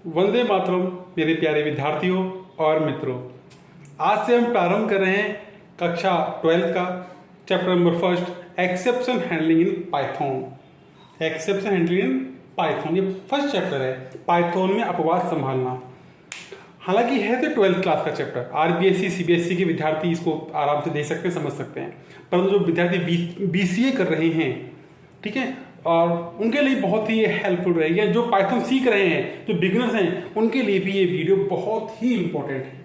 वंदे मातरम मेरे प्यारे विद्यार्थियों और मित्रों। आज से हम प्रारंभ कर रहे हैं कक्षा 12 का chapter number first, exception handling in Python. Exception handling in Python, ये फर्स्ट चैप्टर है। पाइथन में अपवाद संभालना। हालांकि है तो 12th क्लास का चैप्टर, आरबीएसई सीबीएसई के विद्यार्थी इसको आराम से देख सकते हैं, समझ सकते हैं। परंतु जो विद्यार्थी बीसीए कर रहे हैं, ठीक है, और उनके लिए बहुत ही हेल्पफुल रहेगी। जो पाइथन सीख रहे हैं, जो बिगिनर्स हैं, उनके लिए भी ये वीडियो बहुत ही इंपॉर्टेंट है।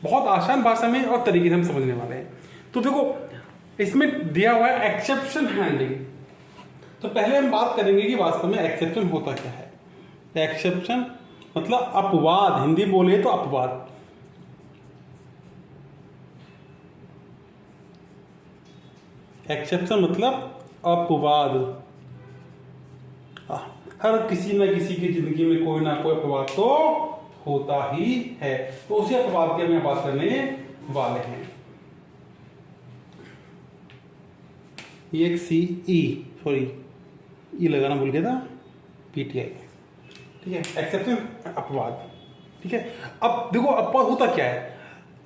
बहुत आसान भाषा में और तरीके से हम समझने वाले हैं। तो देखो, इसमें दिया हुआ है एक्सेप्शन हैंडलिंग। तो पहले हम बात करेंगे कि वास्तव में एक्सेप्शन होता क्या है। एक्सेप्शन मतलब अपवाद, हिंदी बोले तो अपवाद। एक्सेप्शन मतलब अपवाद। हर किसी न किसी की जिंदगी में कोई ना कोई अपवाद तो होता ही है। तो उसी अपवाद की हम बात करने वाले हैं। एक ई लगाना भूल गया था, पीटीआई, ठीक है। एक्सेप्शन अपवाद, ठीक है। अब देखो, अपवाद होता क्या है।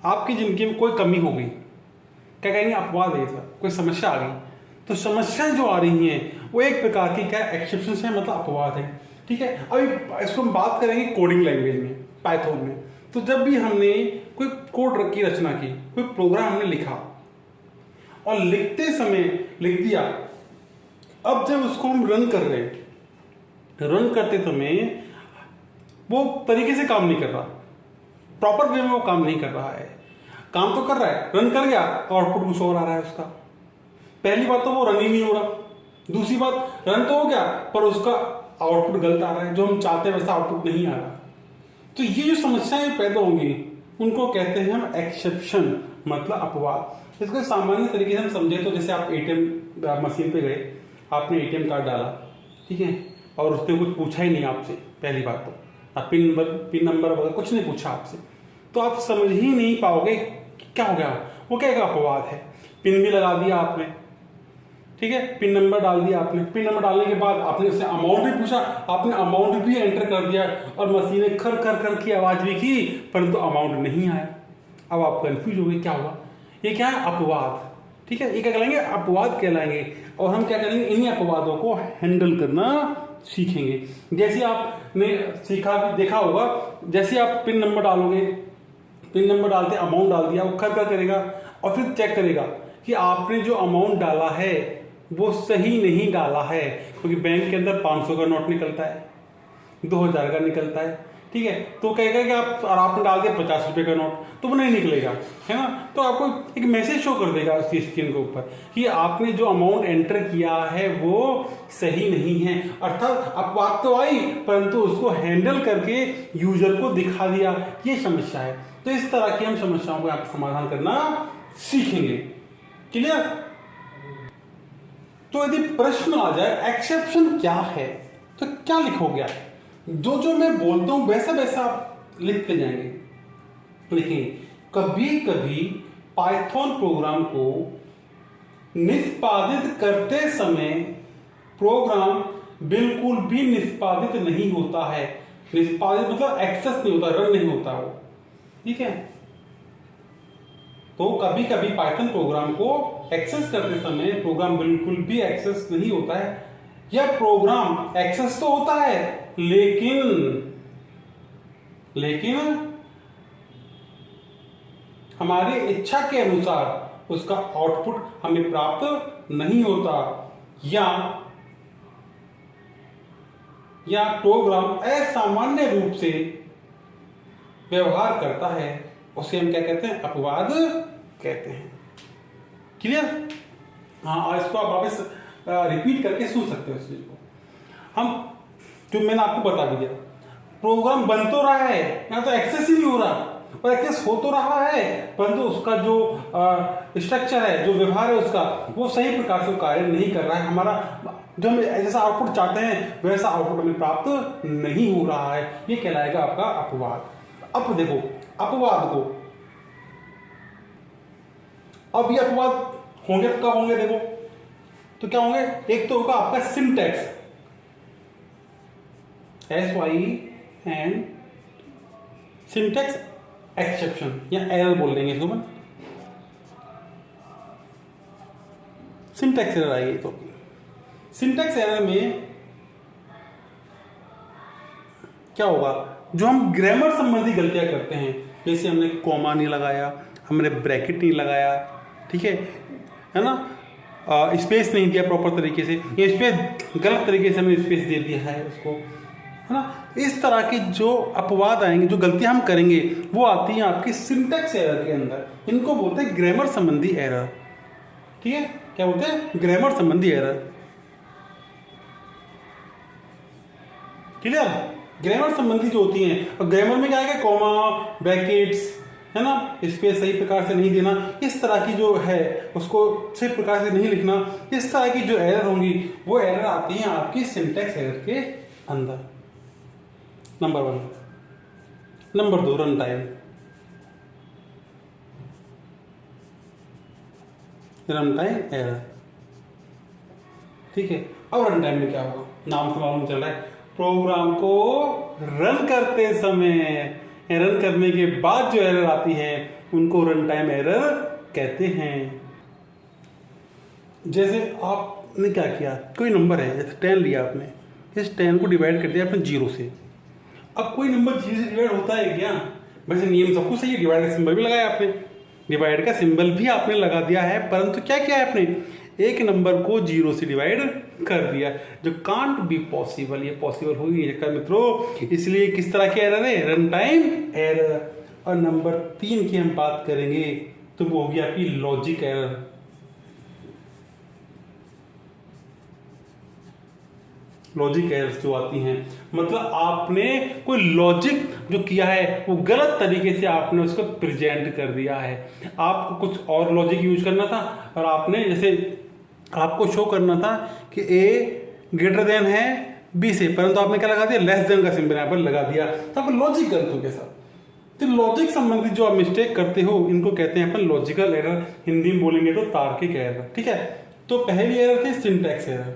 आपकी जिंदगी में कोई कमी हो गई, क्या कहेंगे, अपवाद है सर। कोई समस्या आ गई, तो समस्याएं जो आ रही हैं वो एक प्रकार की क्या एक्सेप्शन है, मतलब अपवाद है, ठीक है। अभी इसको हम बात करेंगे कोडिंग लैंग्वेज में, पाइथन में। तो जब भी हमने कोई कोड की रचना की, कोई प्रोग्राम हमने लिखा और लिखते समय लिख दिया, अब जब उसको हम रन कर रहे हैं, रन करते समय वो तरीके से काम नहीं कर रहा, प्रॉपर वे में वो काम नहीं कर रहा है। काम तो कर रहा है, रन कर गया, आउटपुट कुछ और आ रहा है उसका। पहली बात तो वो रन ही नहीं हो रहा। दूसरी बात, रन तो हो गया पर उसका आउटपुट गलत आ रहा है, जो हम चाहते हैं वैसा आउटपुट नहीं आ रहा। तो ये जो समस्याएं पैदा होंगी उनको कहते हैं हम एक्सेप्शन, मतलब अपवाद। इसको सामान्य तरीके से हम समझे तो जैसे आप एटीएम मशीन पे गए, आपने एटीएम कार्ड डाला, ठीक है, और उसने कुछ पूछा ही नहीं आपसे। पहली बात तो आप पिन नंबर वगैरह कुछ नहीं पूछा आपसे, तो आप समझ ही नहीं पाओगे क्या हो गया। वो क्या अपवाद है। पिन भी लगा दिया आपने, ठीक है, पिन नंबर डाल दिया आपने। पिन नंबर डालने के बाद आपने उससे अमाउंट भी पूछा, आपने अमाउंट भी एंटर कर दिया और मशीन ने खर खर खर की आवाज भी की, परंतु अमाउंट नहीं आया। अब आप कंफ्यूज हो गए, क्या हुआ। ये क्या है, अपवाद, ठीक है। ये क्या कहलाएंगे, अपवाद कहलाएंगे। और हम क्या करेंगे, इन्हीं अपवादों को हैंडल करना सीखेंगे। जैसे आपने सीखा भी देखा होगा, जैसे आप पिन नंबर डालोगे, पिन नंबर डालते अमाउंट डाल दिया, वो खर खर करेगा और फिर चेक करेगा कि आपने जो अमाउंट डाला है वो सही नहीं डाला है। क्योंकि बैंक के अंदर 500 का नोट निकलता है, 2000 का निकलता है, ठीक है। तो कहेगा कि आपने डाल दिया 50 रुपए का नोट, तो वो नहीं निकलेगा, है ना। तो आपको एक मैसेज शो कर देगा उसकी स्क्रीन के ऊपर कि आपने जो अमाउंट एंटर किया है वो सही नहीं है। अर्थात अपवाद तो आई, परंतु उसको हैंडल करके यूजर को दिखा दिया। ये समस्या है। तो इस तरह की हम समस्याओं को आप समाधान करना सीखेंगे। क्लियर। तो यदि प्रश्न आ जाए एक्सेप्शन क्या है, तो क्या लिखोगे आप। जो मैं बोलता हूं वैसा वैसा आप लिखते जाएंगे। लिखिए, कभी कभी पाइथन प्रोग्राम को निष्पादित करते समय प्रोग्राम बिल्कुल भी निष्पादित नहीं होता है। निष्पादित मतलब एक्सेस नहीं होता, रन नहीं होता वो, ठीक है। तो कभी कभी पाइथन प्रोग्राम को एक्सेस करते समय प्रोग्राम बिल्कुल भी एक्सेस नहीं होता है, या प्रोग्राम एक्सेस तो होता है लेकिन हमारी इच्छा के अनुसार उसका आउटपुट हमें प्राप्त नहीं होता, या प्रोग्राम असामान्य रूप से व्यवहार करता है। उसे हम क्या कहते हैं, अपवाद कहते हैं। क्लियर। हाँ, और इसको आप वापस रिपीट करके सुन सकते हो इस चीज को। हम जो मैंने आपको बता दिया, प्रोग्राम बन तो रहा है, यहाँ तो एक्सेस ही नहीं हो रहा, और एक्सेस हो तो रहा है, परंतु उसका जो स्ट्रक्चर है, जो व्यवहार है उसका, वो सही प्रकार से कार्य नहीं कर रहा है। हमारा जो हम जैसा आउटपुट चाहते हैं वैसा आउटपुट हमें प्राप्त नहीं हो रहा है। ये कहलाएगा आपका अपवाद। अब देखो अपवाद को, अब ये अपवाद होंगे तो कब होंगे, देखो तो क्या होंगे। एक तो होगा आपका syntax, SY and syntax exception या एरर बोल देंगे इसको अपन, सिंटैक्स एरर आएगी। तो सिंटैक्स एरर में क्या होगा, जो हम ग्रामर संबंधी गलतियां करते हैं, जैसे हमने कॉमा नहीं लगाया, हमने ब्रैकेट नहीं लगाया, ठीक है ना, स्पेस नहीं दिया प्रॉपर तरीके से, या स्पेस गलत तरीके से हमने स्पेस दे दिया है उसको, है ना। इस तरह के जो अपवाद आएंगे, जो गलतियां हम करेंगे, वो आती हैं आपकी सिंटैक्स एरर के अंदर। इनको बोलते हैं ग्रामर संबंधी एरर, ठीक है। क्या बोलते हैं, ग्रामर संबंधी एरर। क्लियर। ग्रामर संबंधी जो होती हैं, और ग्रामर में क्या है, कॉमा, ब्रैकेट्स, है ना, स्पेस सही प्रकार से नहीं देना, इस तरह की जो है उसको सही प्रकार से नहीं लिखना, इस तरह की जो एरर होंगी वो एरर आती हैं आपकी सिंटैक्स एरर के अंदर। Number 1। Number 2, run time. Run time error, ठीक है। अब रन टाइम में क्या होगा, नाम से मालूम चल रहा है, प्रोग्राम को रन करते समय, रन करने के बाद जो एरर आती है उनको रन टाइम एरर कहते हैं। जैसे आपने क्या किया, कोई नंबर है, जैसे 10 लिया आपने, इस 10 को डिवाइड कर दिया आपने 0 से। अब कोई नंबर 0 से डिवाइड होता है क्या, वैसे नियम सब कुछ सही है, डिवाइड का सिंबल भी लगाया आपने, डिवाइड का सिंबल भी आपने लगा दिया है, परंतु क्या किया है आपने, एक नंबर को 0 से डिवाइड कर दिया, जो कांट बी पॉसिबल, ये पॉसिबल हो ही नहीं सकता मित्रों। इसलिए किस तरह की एरर है, रन टाइम एरर। और नंबर 3 की हम बात करेंगे तो वो होगी आपकी लॉजिक एरर। लॉजिक एरर्स जो आती हैं, मतलब आपने कोई लॉजिक जो किया है वो गलत तरीके से आपने उसको प्रेजेंट कर दिया है। आपको कुछ और लॉजिक यूज करना था, और आपने जैसे आपको शो करना था कि ए ग्रेटर देन है बी से, परंतु आपने क्या लगा दिया, लेस देन का सिंबल यहाँ पर लगा दिया, तो आपका लॉजिक गलत हो गया साहब। तो लॉजिक संबंधित जो आप मिस्टेक करते हो इनको कहते हैं अपन लॉजिकल एरर, हिंदी में बोलेंगे तो तार्किक एरर, ठीक है। तो पहली एरर थी सिंटैक्स एरर।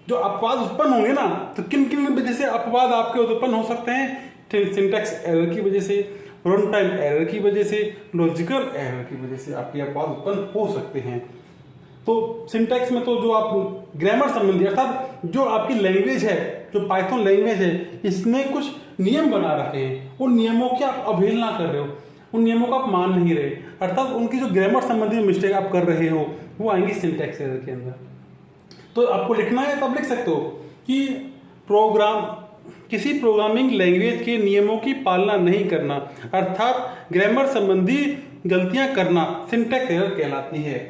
जो अपवाद उत्पन्न होंगे ना, तो किन किन वजह से अपवाद आपके उत्पन्न हो सकते हैं, सिंटैक्स एरर की वजह से, रन टाइम एरर की वजह से, लॉजिकल एरर की वजह से आपके अपवाद उत्पन्न हो सकते हैं। तो सिंटैक्स में तो जो आप ग्रामर संबंधी, अर्थात जो आपकी लैंग्वेज है, जो पाइथन लैंग्वेज है, इसमें कुछ नियम बना रखे हैं, उन नियमों की आप अवहेलना कर रहे हो, उन नियमों को आप मान नहीं रहे, अर्थात उनकी जो ग्रामर संबंधी मिस्टेक आप कर रहे हो वो आएंगी सिंटैक्स एरर के अंदर। तो आपको लिखना है तो आप लिख सकते हो कि किसी प्रोग्रामिंग लैंग्वेज के नियमों की पालना नहीं करना, अर्थात ग्रामर संबंधी गलतियां करना सिंटैक्स एरर कहलाती है।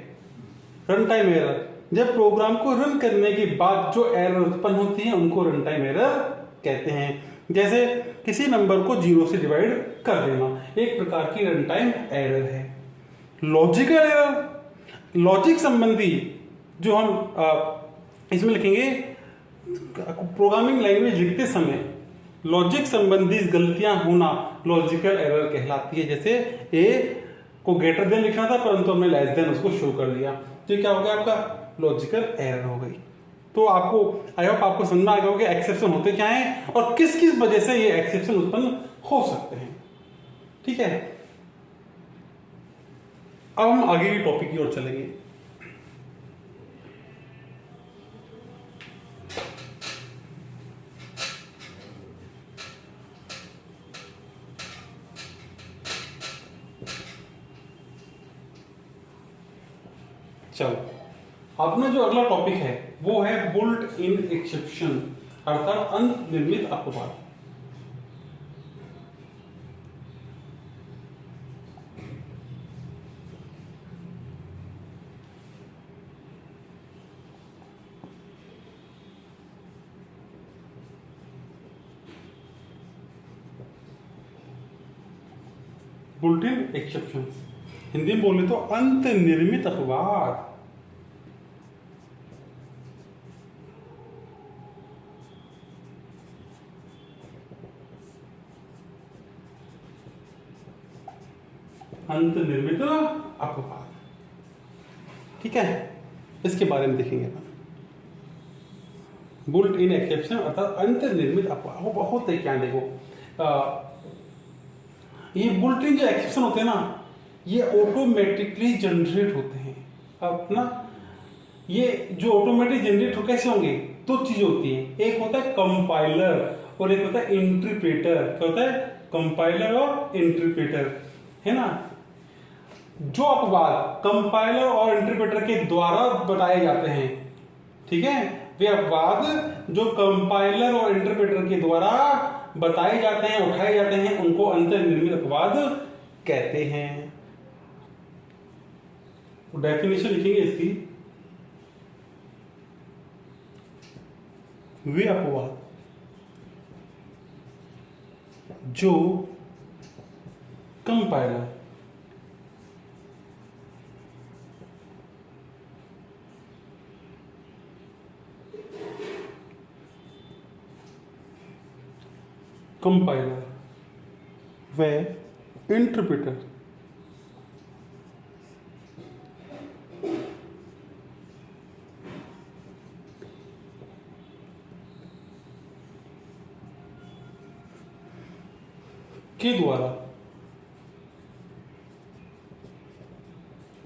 रन टाइम एरर, जब प्रोग्राम को रन करने के बाद जो एरर उत्पन्न होती है उनको रन टाइम एरर कहते हैं। जैसे किसी नंबर को 0 से डिवाइड कर देना, एक प्रकार की रन टाइम एरर है। लॉजिकल एरर, लॉजिक संबंधी जो हम इसमें लिखेंगे, प्रोग्रामिंग लैंग्वेज लिखते समय लॉजिक संबंधी गलतियां होना लॉजिकल एरर कहलाती है। जैसे ए को ग्रेटर देन लिखना था परंतु हमने लेस देन उसको शो कर दिया, तो क्या हो गया, आपका लॉजिकल एरर हो गई। तो आपको आई होप आपको समझ में आ गया होगा एक्सेप्शन होते क्या हैं और किस किस वजह से ये एक्सेप्शन उत्पन्न हो सकते हैं, ठीक है। अब हम आगे की टॉपिक की ओर चलेंगे। चलो, अपना जो अगला टॉपिक है वो है बुल्ट इन एक्सेप्शन, अर्थात अंतर्निर्मित अपवाद। बुल्ट इन एक्सेप्शन, हिंदी में बोले तो अंतर्निर्मित अपवाद। अंतर्निर्मित अपवाद, ठीक है, इसके बारे में देखेंगे अपन। बुल्ट इन एक्सेप्शन अर्थात अंतर्निर्मित अपवाद वो बहुत है क्या, देखो ये बुलेटिन जो एक्सेप्शन होते हैं ना, ये ऑटोमेटिकली जनरेट होते हैं। अब ना ये जो ऑटोमेटिक जनरेट हो कैसे होंगे, दो चीजें होती हैं, एक होता है कंपाइलर और एक होता है इंटरप्रेटर। क्या होता है? कंपाइलर और इंटरप्रेटर, है ना। जो अपवाद कंपाइलर और इंटरप्रेटर के द्वारा बताए जाते हैं, ठीक है, वे अपवाद जो कंपाइलर और इंटरप्रेटर के द्वारा बताए जाते हैं, उठाए जाते हैं, उनको अंतर्निर्मित अपवाद कहते हैं। डेफिनेशन लिखेंगे इसकी, वे अपवाद जो कंपाइलर व इंटरप्रेटर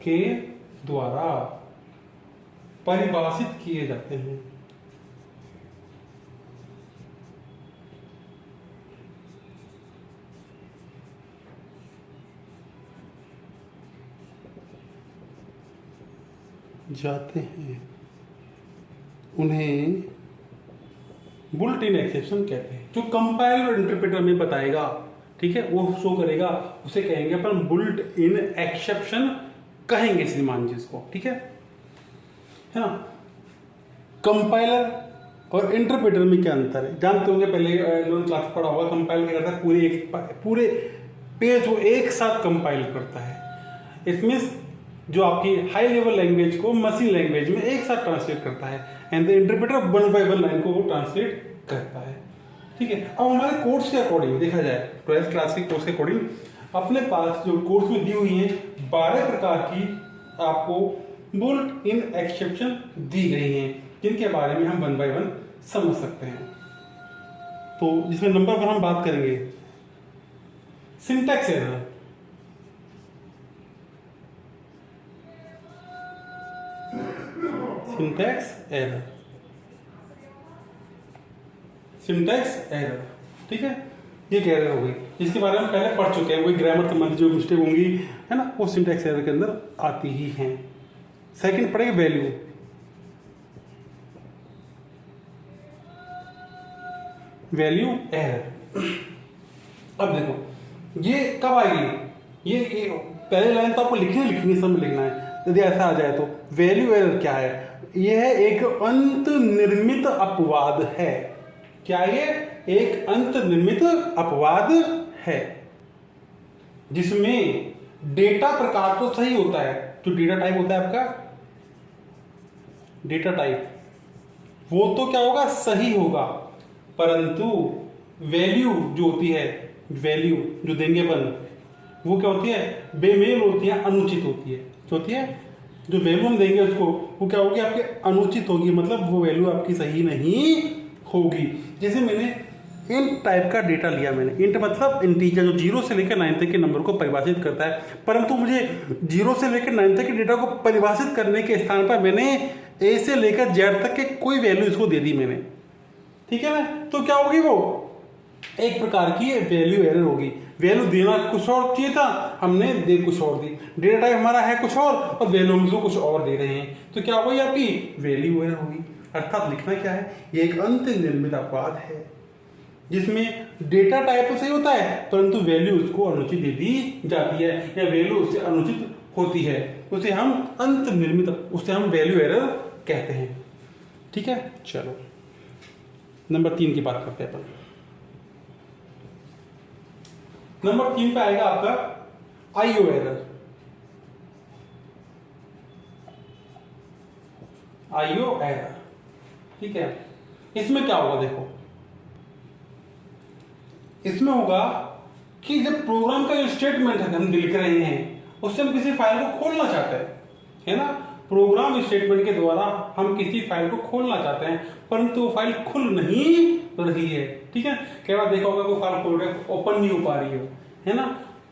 के द्वारा परिभाषित किए जाते हैं। उन्हें बुलेटिन एक्सेप्शन कहते हैं। जो कंपाइलर और इंटरप्रेटर में बताएगा, ठीक है, वो शो करेगा, उसे कहेंगे अपन बुलेट इन एक्सेप्शन कहेंगे श्रीमान जी इसको, ठीक है ना। कंपाइलर और इंटरप्रेटर में क्या अंतर है जानते होंगे, पहले क्लास पढ़ा होगा। कंपाइलर क्या करता है, पूरे पेज को एक साथ कंपाइल करता है। इसमें जो आपकी हाई लेवल लैंग्वेज को मशीन लैंग्वेज में एक साथ ट्रांसलेट करता है, and the interpreter one by one line को वो ट्रांसलेट करता है, ठीक है। अब हमारे कोर्स के अकॉर्डिंग देखा जाए, 12th क्लास के कोर्स के अकॉर्डिंग अपने पास जो कोर्स में दी हुई है 12 प्रकार की आपको बुलेट इन एक्सेप्शन दी गई हैं, जिनके बारे में हम वन बाय वन समझ सकते हैं। तो जिसमें नंबर 1 हम बात करेंगे सिंटैक्स एरर। सिंटैक्स एरर, ठीक है, ये क्या एरर हो गई, जिसके बारे में पहले पढ़ चुके हैं। वही ग्रामर संबंधी जो मिस्टेक होंगी, है ना, वो सिंटैक्स एरर के अंदर आती ही हैं। सेकंड पढ़ेंगे वैल्यू। Value error. अब देखो ये कब आएगी, ये पहले लाइन तो आपको लिखनी सब लिखना है। यदि ऐसा आ जाए तो वैल्यू एरर क्या है, यह एक अंतर्निर्मित अपवाद है। क्या ये एक अंतर्निर्मित अपवाद है, जिसमें डेटा प्रकार तो सही होता है, जो डेटा टाइप होता है आपका, डेटा टाइप वो तो क्या होगा, सही होगा, परंतु वैल्यू जो होती है, वैल्यू जो देंगे अपन, वो क्या होती है, बेमेल होती है, अनुचित होती है। जो होती है, जो वैल्यू हम देंगे उसको, वो क्या होगी, आपके अनुचित होगी, मतलब वो वैल्यू आपकी सही नहीं होगी। जैसे मैंने इंट टाइप का डेटा लिया, मैंने इंट मतलब इंटीजर, जो 0 से लेकर 9 तक के नंबर को परिभाषित करता है, परंतु मुझे 0 से लेकर 9 तक के डेटा को परिभाषित करने के स्थान पर मैंने A से लेकर Z तक के कोई वैल्यू इसको दे दी मैंने, ठीक है ना। तो क्या होगी, वो एक प्रकार की वैल्यू एरर होगी। वैल्यू देना कुछ और चाहिए था, हमने दे कुछ और दी, डेटा टाइप हमारा है कुछ और वैल्यू हम उसको कुछ और दे रहे हैं, तो क्या होगी, आपकी वैल्यू एरर होगी। अर्थात लिखना क्या है, ये एक अंतर्निर्मित अपवाद है, जिसमें डेटा टाइप तो सही होता है, परंतु वैल्यू उसको अनुचित दे दी जाती है, या वैल्यू उससे अनुचित होती है, उसे हम अंतर्निर्मित, उसे हम वैल्यू एरर कहते हैं, ठीक है। चलो नंबर 3 की बात करते हैं अपन। नंबर 3 पे आएगा आपका आईओ एरर। आईओ एरर, ठीक है। इसमें क्या होगा, देखो इसमें होगा कि जब प्रोग्राम का जो स्टेटमेंट है हम लिख रहे हैं, उससे हम किसी फाइल को खोलना चाहते हैं, है ना। प्रोग्राम स्टेटमेंट के द्वारा हम किसी फाइल को खोलना चाहते हैं, परंतु वो फाइल खुल नहीं रही है। ठीक है, कई बार देखा होगा कोई फाइल खोल रहे ओपन नहीं हो पा रही है ना,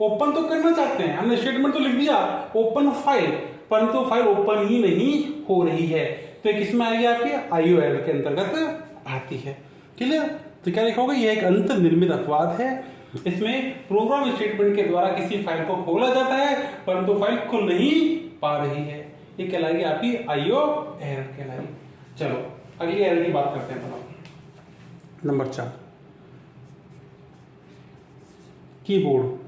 ओपन तो करना चाहते हैं, हमने स्टेटमेंट तो लिख दिया ओपन फाइल, परंतु फाइल ओपन ही नहीं हो रही है, तो ये किसमें आएगी आपकी आईओ एरर के अंतर्गत आती है। क्लियर? तो क्या लिखा होगा, ये एक अंतर्निर्मित अपवाद है, इसमें प्रोग्राम स्टेटमेंट के द्वारा किसी फाइल को खोला जाता है परंतु फाइल खुल नहीं पा रही है, ये कहलाएगी आपकी आईओ एरर कहलाएगी। चलो अगली एरर की बात करते हैं। नंबर 4 कीबोर्ड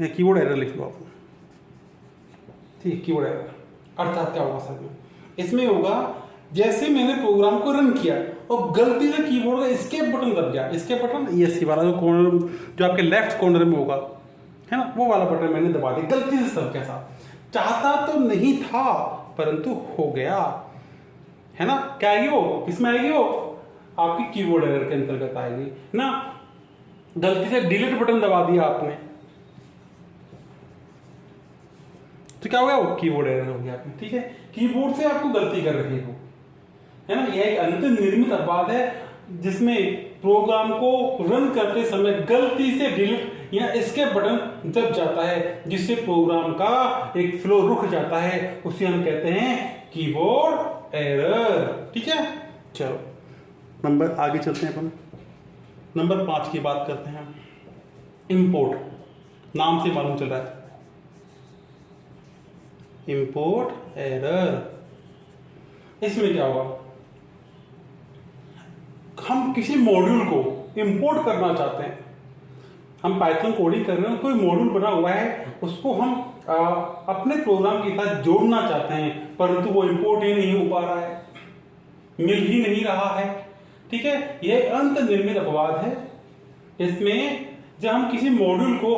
कीबोर्ड एरर लिख लो आप। ठीक, कीबोर्ड एरर अर्थात क्या होगा सर में, इसमें होगा जैसे मैंने प्रोग्राम को रन किया और गलती से कीबोर्ड का एस्केप बटन दब गया, एस्केप बटन ESC वाला जो कॉर्नर जो आपके लेफ्ट कॉर्नर में होगा है ना, वो वाला बटन मैंने दबा दिया गलती से, सब कैसा चाहता तो नहीं था परंतु हो गया है ना, क्या आएगी वो, किसमें आएगी वो, आपकी कीबोर्ड एरर के अंतर्गत आएगी ना। गलती से डिलीट बटन दबा दिया आपने तो क्या हो गया, वो कीबोर्ड एरर हो गया आपने। ठीक है, कीबोर्ड से आपको गलती कर रहे हो है ना, यह एक अंतर्निर्मित अपवाद है जिसमें प्रोग्राम को रन करते समय गलती से डिलीट या एस्केप बटन दब जाता है जिससे प्रोग्राम का एक फ्लो रुक जाता है, उसे हम कहते हैं कीबोर्ड एरर। ठीक है, चलो नंबर आगे चलते हैं अपन, नंबर 5 की बात करते हैं। इंपोर्ट, नाम से मालूम चल रहा है इंपोर्ट एरर। इसमें क्या होगा, हम किसी मॉड्यूल को इंपोर्ट करना चाहते हैं, हम पाइथन कोडिंग कर रहे हैं, कोई मॉड्यूल बना हुआ है उसको हम अपने प्रोग्राम के साथ जोड़ना चाहते हैं परंतु वो इंपोर्ट ही नहीं हो पा रहा है, मिल ही नहीं रहा है। ठीक है, यह अंतर्निर्मित अपवाद है, इसमें जब हम किसी मॉड्यूल को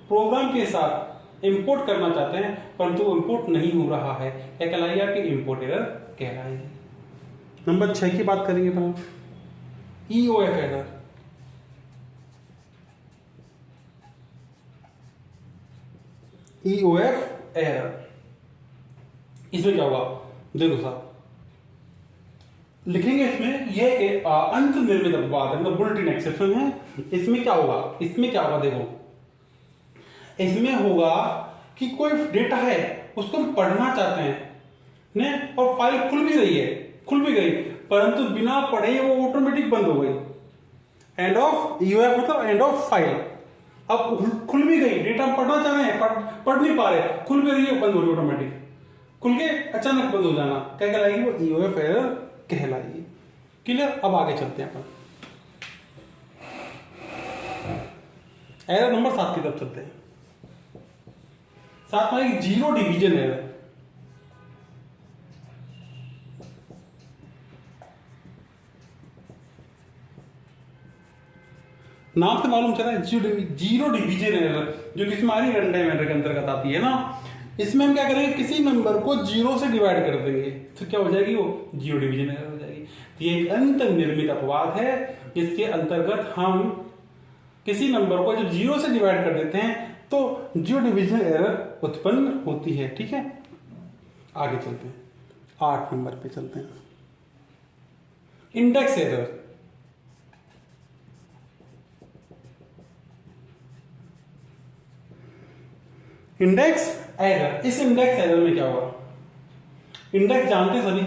प्रोग्राम के साथ इंपोर्ट करना चाहते हैं परंतु इंपोर्ट नहीं हो रहा है, क्या कहलाएगी आपकी इंपोर्ट एरर कहलाएगी। नंबर 6 की बात करेंगे अपन, EOF एरर। EOF एरर, इसमें क्या होगा, देखो साहब लिखेंगे इसमें, यह अंतर्निर्मित अपवाद है, मतलब बुलेटिन एक्सेप्शन है। इसमें क्या होगा, इसमें क्या होगा, देखो इसमें होगा कि कोई डेटा है उसको हम पढ़ना चाहते हैं ने, और फाइल खुल भी रही है, खुल भी गई परंतु बिना पढ़े वो ऑटोमेटिक बंद हो गई। एंड ऑफ EOF मतलब एंड ऑफ फाइल, अब खुल भी गई, डेटा पढ़ना चाह रहे हैं पढ़ नहीं पा रहे, खुल भी रही है बंद हो रही ऑटोमेटिक, खुल के अचानक बंद हो जाना, क्या कहलाएगी वो EOF एरर कहलाएगी। क्लियर? अब आगे चलते हैं अपन एरर नंबर 7 की तरफ चलते हैं। 7 में जीरो डिवीजन एरर। नाम से मालूम चला है जीरो डिवीजन एरर, जो कि हमारी रन टाइम एरर के अंतर्गत आती है ना। इसमें हम क्या करेंगे, किसी नंबर को 0 से डिवाइड कर देंगे तो क्या हो जाएगी, वो जीरो डिवीजन एरर हो जाएगी। तो ये एक अंतर्निर्मित अपवाद है जिसके अंतर्गत हम किसी नंबर को जब 0 से डिवाइड कर देते हैं तो जीरो डिवीजन एरर उत्पन्न होती है। ठीक है, आगे चलते हैं, 8 नंबर पे चलते हैं, इंडेक्स एरर। इंडेक्स एरर, इस इंडेक्स एरर में क्या होगा, इंडेक्स जानते सभी,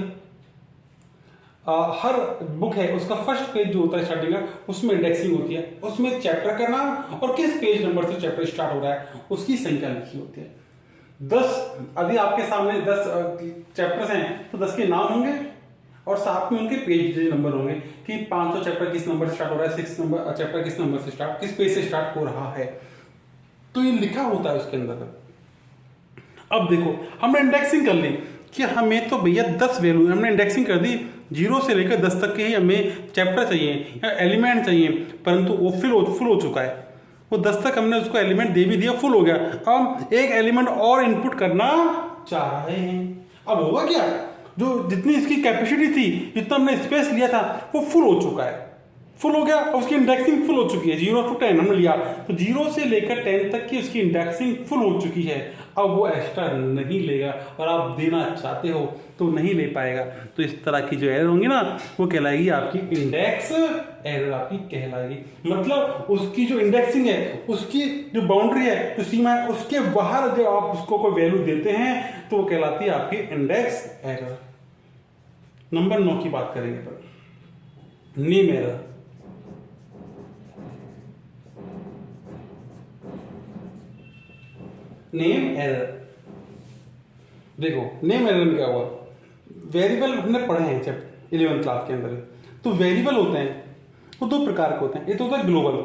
हर बुक है उसका फर्स्ट पेज जो होता है स्टार्टिंग का, उसमें इंडेक्सिंग होती है, उसमें चैप्टर का नाम और किस पेज नंबर से चैप्टर स्टार्ट हो रहा है उसकी संख्या लिखी होती है। 10 अभी आपके सामने 10 चैप्टर्स हैं तो 10 के नाम होंगे और साथ में उनके पेज नंबर होंगे कि 500 चैप्टर किस नंबर से स्टार्ट हो रहा है, 6 नंबर चैप्टर किस नंबर से स्टार्ट, किस पेज से स्टार्ट हो रहा है, तो ये लिखा होता है उसके अंदर। अब देखो हमने इंडेक्सिंग कर ली कि हमें तो भैया 10 वैल्यू हमने इंडेक्सिंग कर दी, 0 से लेकर 10 तक के ही हमें चैप्टर चाहिए या एलिमेंट चाहिए, परंतु वो फुल हो चुका है, वो 10 तक हमने उसको एलिमेंट दे भी दिया, फुल हो गया। अब एक एलिमेंट और इनपुट करना चाह रहे हैं, अब होगा क्या, जो जितनी इसकी कैपेसिटी थी, जितना हमने स्पेस लिया था वो फुल हो चुका है, फुल हो गया, उसकी इंडेक्सिंग फुल हो चुकी है। 0 to 10 हमने लिया तो 0 से लेकर 10 तक की उसकी इंडेक्सिंग फुल हो चुकी है। अब वो एक्स्ट्रा नहीं लेगा और आप देना चाहते हो तो नहीं ले पाएगा। तो इस तरह की जो एरर होंगी ना वो कहलाएगी आपकी इंडेक्स एरर आपकी कहलाएगी। मतलब उसकी जो इंडेक्सिंग है, उसकी जो बाउंड्री है, जो सीमा है, उसके बाहर जब आप उसको कोई वैल्यू देते हैं तो वो कहलाती है आपकी इंडेक्स एरर। नंबर 9 की बात करेंगे पर नेम एरर। नेम एरर, देखो नेम एरर में क्या हुआ, वेरिएबल हमने पढ़े हैं जब 11th क्लास के अंदर। तो वेरिएबल होते हैं वो दो प्रकार के होते हैं, एक तो होता है ग्लोबल,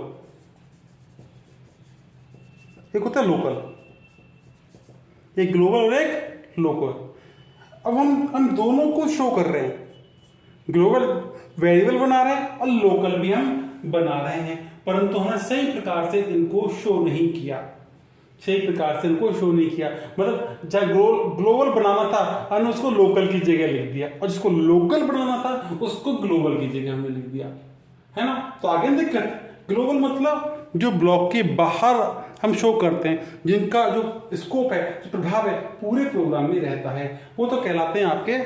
एक होता है लोकल। एक ग्लोबल और एक लोकल। अब हम दोनों को शो कर रहे हैं, ग्लोबल वेरिएबल बना रहे हैं और लोकल भी हम बना रहे हैं, परंतु हमने सही प्रकार से इनको शो नहीं किया, सही प्रकार से इनको शो नहीं किया। मतलब जब ग्लोबल बनाना था हमने उसको लोकल की जगह लिख दिया, और जिसको लोकल बनाना था उसको ग्लोबल की जगह हमने लिख दिया, है ना। तो आगे दिक्कत, ग्लोबल मतलब जो ब्लॉक के बाहर हम शो करते हैं, जिनका जो स्कोप है, जो प्रभाव है पूरे प्रोग्राम में रहता है, वो तो कहलाते हैं आपके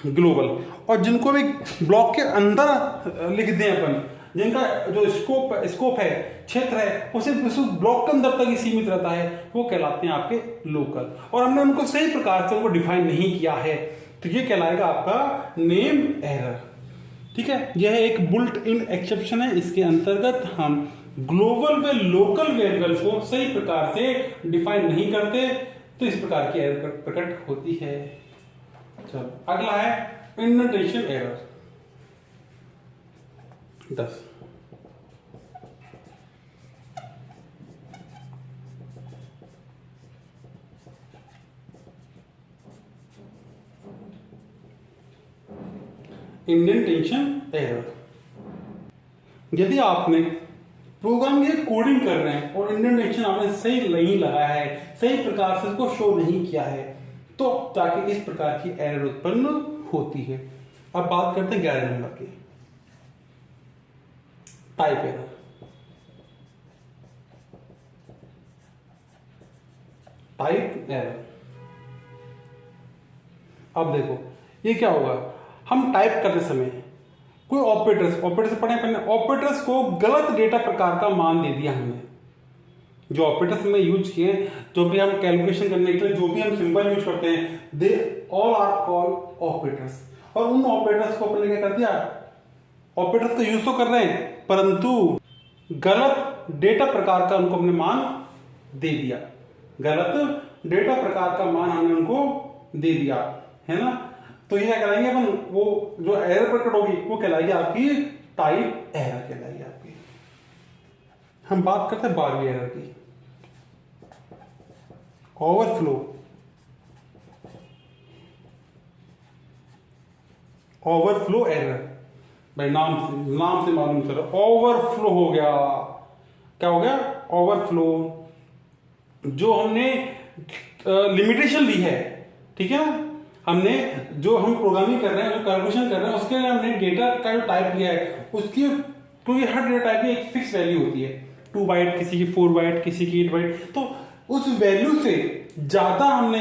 ग्लोबल। और जिनको भी ब्लॉक के अंदर लिख दें अपन, जिनका जो स्कोप है, क्षेत्र है, वो सिर्फ उस ब्लॉक के अंदर तक ही सीमित रहता है, वो कहलाते हैं आपके लोकल। और हमने उनको सही प्रकार से उनको डिफाइन नहीं किया है, तो ये कहलाएगा आपका नेम एरर। ठीक है, यह एक बुल्ट इन एक्सेप्शन है। इसके अंतर्गत हम ग्लोबल व लोकल वेरिएबल को सही प्रकार से डिफाइन नहीं करते, तो इस प्रकार की एरर प्रकट होती है। चलो अगला है इंडेंटेशन एरर 10। इंडेंटेशन एरर, यदि आपने प्रोग्राम की कोडिंग कर रहे हैं और इंडेंटेशन आपने सही नहीं लगाया है, सही प्रकार से इसको शो नहीं किया है, तो ताकि इस प्रकार की एरर उत्पन्न होती है। अब बात करते हैं 11 नंबर की, टाइप एरर। टाइप एरर, अब देखो ये क्या होगा, हम टाइप करते समय कोई ऑपरेटर्स पढ़े ऑपरेटर्स को गलत डेटा प्रकार का मान दे दिया हमने। जो ऑपरेटर्स हमने यूज किए, जो भी हम कैलकुलेशन करने के लिए जो भी हम सिंबल यूज करते हैं, they all are called operators. और उन ऑपरेटर्स को अपने क्या कर दिया, ऑपरेटर्स तो यूज तो कर रहे हैं परंतु गलत डेटा प्रकार का उनको हमने मान दे दिया, गलत डेटा प्रकार का मान हमने उनको दे दिया, है ना। तो ये क्या कहलाएंगे अपन, वो जो एरर प्रकट होगी वो कहलाएगी आपकी टाइप एरर कहलाएगी आपकी। हम बात करते हैं 12वीं एरर की, ओवरफ्लो। ओवरफ्लो एरर, भाई नाम से मालूम चलो, ओवरफ्लो हो गया। क्या हो गया, ओवरफ्लो। जो हमने लिमिटेशन ली है, ठीक है ना, हमने जो हम प्रोग्रामिंग कर रहे हैं, जो कैलकुलेशन कर रहे हैं, उसके लिए हमने डेटा का जो टाइप लिया है उसकी, क्योंकि हर डेटा टाइप की एक फिक्स वैल्यू होती है, 2 बाइट, किसी की 4 बाइट, किसी की 8 बाइट। तो उस वैल्यू से ज्यादा हमने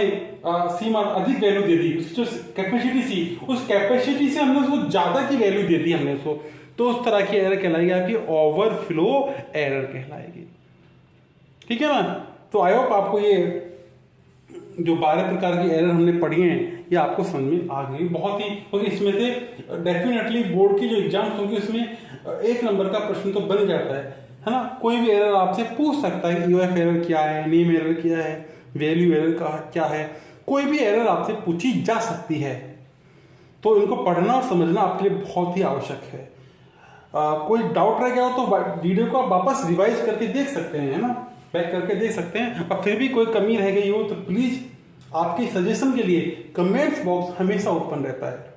सीमा अधिक वैल्यू दे दी, उसकी जो कैपेसिटी थी उस कैपेसिटी से हमने उसको ज्यादा की वैल्यू दे दी हमने उसको, तो उस तरह की एरर कहलाएगी आपकी ओवरफ्लो एरर कहलाएगी। ठीक है ना। तो आई होप आपको ये जो 12 प्रकार की एरर हमने पढ़ी हैं ये आपको समझ में आ गई। बहुत ही, क्योंकि इसमें से डेफिनेटली बोर्ड की जो एग्जाम्स होंगे उसमें 1 नंबर का प्रश्न तो बन जाता है ना। कोई भी एरर आपसे पूछ सकता है कि यूएफ एरर क्या है, नेम एरर क्या है, वैल्यू एरर का क्या है, कोई भी एरर आपसे पूछी जा सकती है। तो इनको पढ़ना और समझना आपके लिए बहुत ही आवश्यक है। कोई डाउट रह गया हो तो वीडियो को आप वापस रिवाइज करके देख सकते हैं, है ना, बैक करके देख सकते हैं। और फिर भी कोई कमी रह गई हो तो प्लीज आपके सजेशन के लिए कमेंट्स बॉक्स हमेशा ओपन रहता है।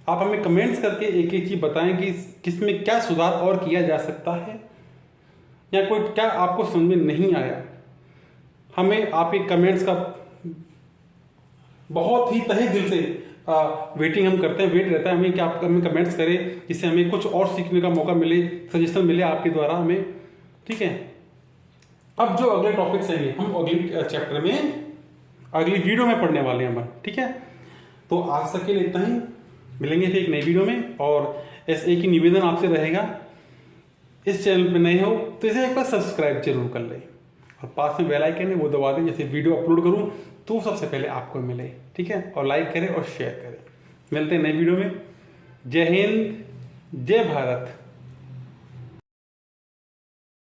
आप हमें कमेंट्स करके एक एक चीज बताएं कि किसमें क्या सुधार और किया जा सकता है, या कोई क्या आपको समझ में नहीं आया। हमें आपके कमेंट्स का बहुत ही तहे दिल से वेटिंग हम करते हैं, वेट रहता है हमें कि आप हमें कमेंट्स करें, जिससे हमें कुछ और सीखने का मौका मिले, सजेशन मिले आपके द्वारा हमें। ठीक है, अब जो अगले टॉपिक्स हैं हम अगले चैप्टर में अगली वीडियो में पढ़ने वाले हैं अपन, ठीक है। तो आज तक के लिए इतना ही, मिलेंगे फिर एक नई वीडियो में। और एक ही निवेदन आपसे रहेगा, इस चैनल पे नए हो तो इसे एक बार सब्सक्राइब जरूर कर लें और पास में बेल आइकन है वो दबा दें, जैसे वीडियो अपलोड करूं तो सबसे पहले आपको मिले, ठीक है। और लाइक करें और शेयर करें। मिलते हैं नई वीडियो में। जय हिंद, जय भारत।